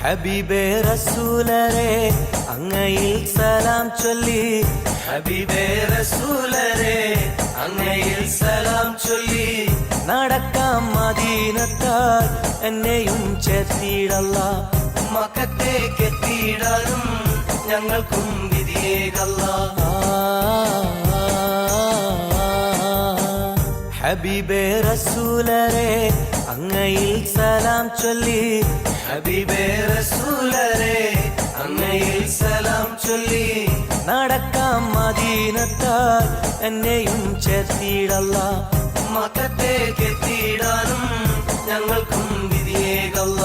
ഹബീബേ റസൂലരെ അങ്ങയിൽ സലാം ചൊല്ലി, ഹബീബേ റസൂലരെ അങ്ങയിൽ സലാം ചൊല്ലി, നടക്കാം മദീനത്താൽ എന്നെയും ചേർത്തിടല്ല, മക്കത്തേക്ക് എത്തിയിടാനും ഞങ്ങൾക്കും വിധിയേകല്ല. ഹബീബേ റസൂലരെ അങ്ങയിൽ സലാം ചൊല്ലി, ഹബീബേ റസൂലരെ അങ്ങയിൽ സലാം ചൊല്ലി, നടക്കാം മദീനത്താൽ എന്നെയും ചേർത്തിടല്ല, മക്കത്തേക്ക് എത്തിയിടാനും ഞങ്ങൾക്കും വിധിയേകല്ല.